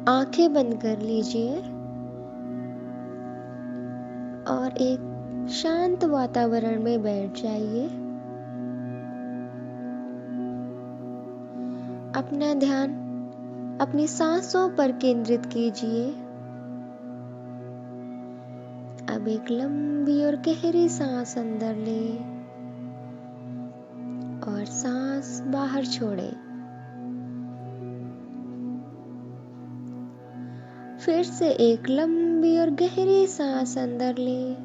आंखें बंद कर लीजिए और एक शांत वातावरण में बैठ जाइए। अपना ध्यान अपनी सांसों पर केंद्रित कीजिए। अब एक लंबी और गहरी सांस अंदर लें और सांस बाहर छोड़ें। फिर से एक लंबी और गहरी सांस अंदर लें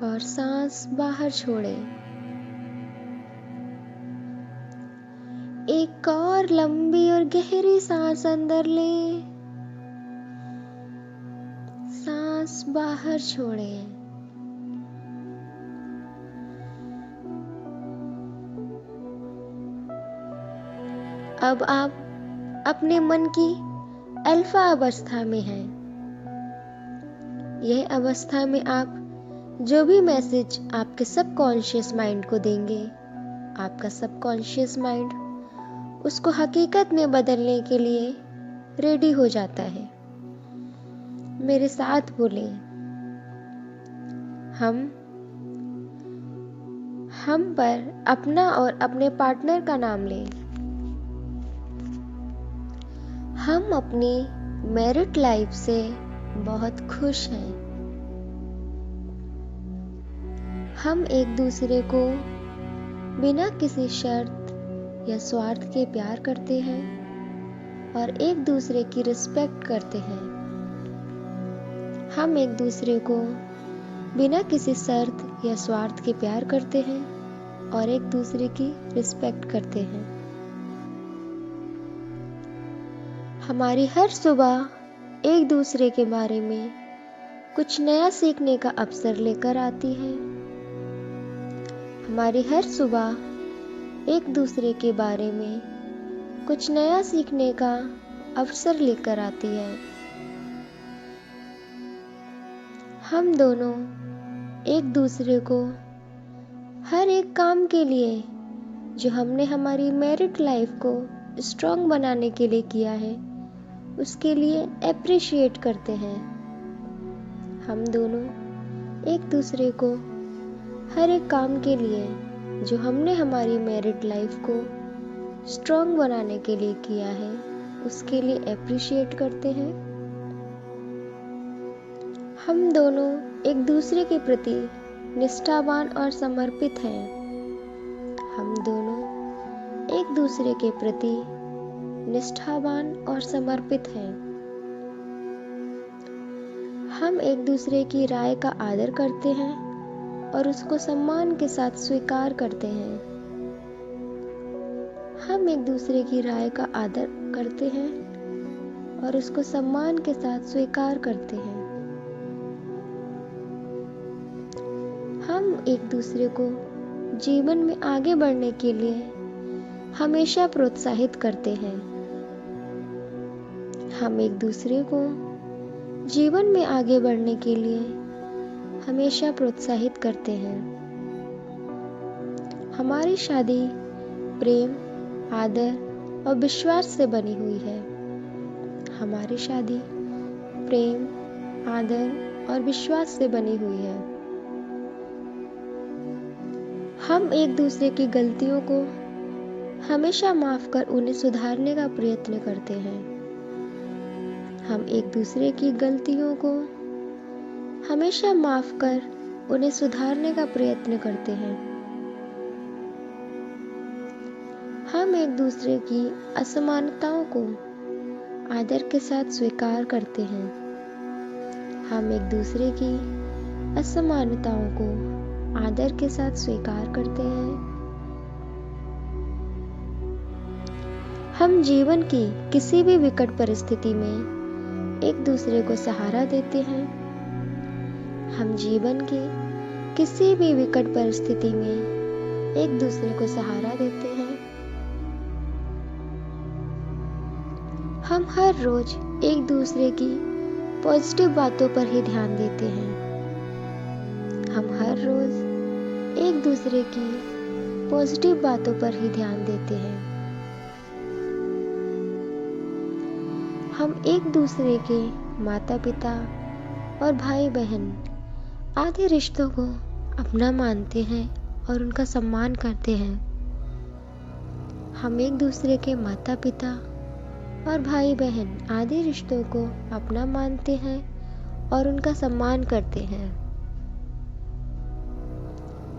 और सांस बाहर छोड़ें। एक और लंबी और गहरी सांस अंदर लें, सांस बाहर छोड़ें। अब आप अपने मन की अल्फा अवस्था में हैं। यह अवस्था में आप जो भी मैसेज आपके सबकॉन्शियस माइंड को देंगे, आपका सबकॉन्शियस माइंड उसको हकीकत में बदलने के लिए रेडी हो जाता है। मेरे साथ बोलें, हम पर अपना और अपने पार्टनर का नाम लें। हम अपनी मैरिड लाइफ से बहुत खुश हैं। हम एक दूसरे को बिना किसी शर्त या स्वार्थ के प्यार करते हैं और एक दूसरे की रिस्पेक्ट करते हैं। हम एक दूसरे को बिना किसी शर्त या स्वार्थ के प्यार करते हैं और एक दूसरे की रिस्पेक्ट करते हैं। हमारी हर सुबह एक दूसरे के बारे में कुछ नया सीखने का अवसर लेकर आती है। हमारी हर सुबह एक दूसरे के बारे में कुछ नया सीखने का अवसर लेकर आती है। हम दोनों एक दूसरे को हर एक काम के लिए जो हमने हमारी मैरिड लाइफ को स्ट्रॉन्ग बनाने के लिए किया है, उसके लिए एप्रिशिएट करते हैं। हम दोनों एक दूसरे को हर एक काम के लिए जो हमने हमारी मैरिड लाइफ को स्ट्रॉन्ग बनाने के लिए किया है, उसके लिए एप्रिशिएट करते हैं। हम दोनों एक दूसरे के प्रति निष्ठावान और समर्पित हैं। हम दोनों एक दूसरे के प्रति निष्ठावान और समर्पित हैं। हम एक दूसरे की राय का आदर करते हैं और उसको सम्मान के साथ स्वीकार करते हैं। हम एक दूसरे की राय का आदर करते हैं और उसको सम्मान के साथ स्वीकार करते हैं। हम एक दूसरे को जीवन में आगे बढ़ने के लिए हमेशा प्रोत्साहित करते हैं। हम एक दूसरे को जीवन में आगे बढ़ने के लिए हमेशा प्रोत्साहित करते हैं। हमारी शादी प्रेम, आदर और विश्वास से बनी हुई है। हमारी शादी प्रेम, आदर और विश्वास से बनी हुई है। हम एक दूसरे की गलतियों को हमेशा माफ कर उन्हें सुधारने का प्रयत्न करते हैं। हम एक दूसरे की गलतियों को हमेशा माफ कर उन्हें सुधारने का प्रयत्न करते हैं। हम एक दूसरे की असमानताओं को आदर के साथ स्वीकार करते हैं। हम एक दूसरे की असमानताओं को आदर के साथ स्वीकार करते हैं। हम जीवन की किसी भी विकट परिस्थिति में एक दूसरे को सहारा देते हैं। हम जीवन की किसी भी विकट परिस्थिति में एक दूसरे को सहारा देते हैं। हम हर रोज एक दूसरे की पॉजिटिव बातों पर ही ध्यान देते हैं। हम हर रोज एक दूसरे की पॉजिटिव बातों पर ही ध्यान देते हैं। हम एक दूसरे के माता पिता और भाई बहन आदि रिश्तों को अपना मानते हैं और उनका सम्मान करते हैं। हम एक दूसरे के माता पिता और भाई बहन आदि रिश्तों को अपना मानते हैं और उनका सम्मान करते हैं।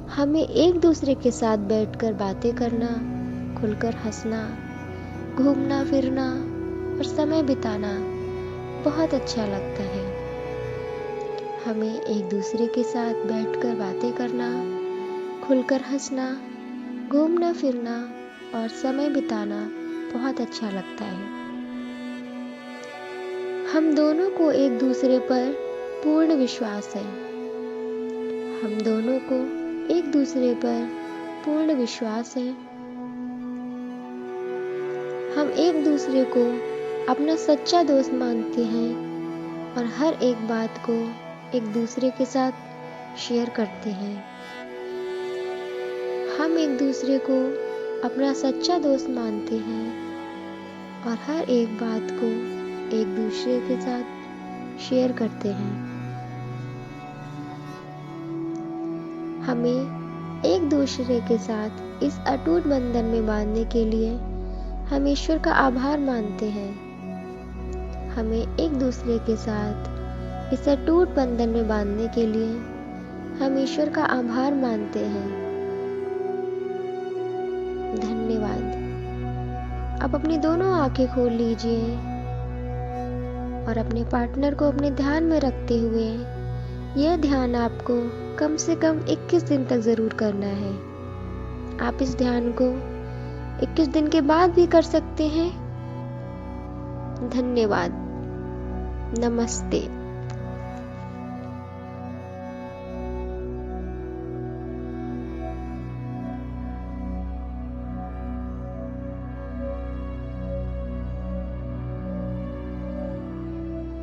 हमें एक दूसरे के साथ बैठकर बातें करना, खुलकर हंसना, घूमना फिरना और समय बिताना बहुत अच्छा लगता है। हमें एक दूसरे के साथ बैठकर बातें करना, खुलकर हंसना, घूमना फिरना और समय बिताना बहुत अच्छा लगता है। हम दोनों को एक दूसरे पर पूर्ण विश्वास है। हम दोनों को एक दूसरे पर पूर्ण विश्वास है। हम एक दूसरे को अपना सच्चा दोस्त मानते हैं और हर एक बात को एक दूसरे के साथ शेयर करते हैं। हम एक दूसरे को अपना सच्चा दोस्त मानते हैं और हर एक बात को एक दूसरे के साथ शेयर करते हैं। हमें एक दूसरे के साथ इस अटूट बंधन में बांधने के लिए हम ईश्वर का आभार मानते हैं। हमें एक दूसरे के साथ इस अटूट बंधन में बांधने के लिए हम ईश्वर का आभार मानते हैं। धन्यवाद। आप अपनी दोनों आंखें खोल लीजिए और अपने पार्टनर को अपने ध्यान में रखते हुए यह ध्यान आपको कम से कम 21 दिन तक जरूर करना है। आप इस ध्यान को 21 दिन के बाद भी कर सकते हैं। धन्यवाद। नमस्ते।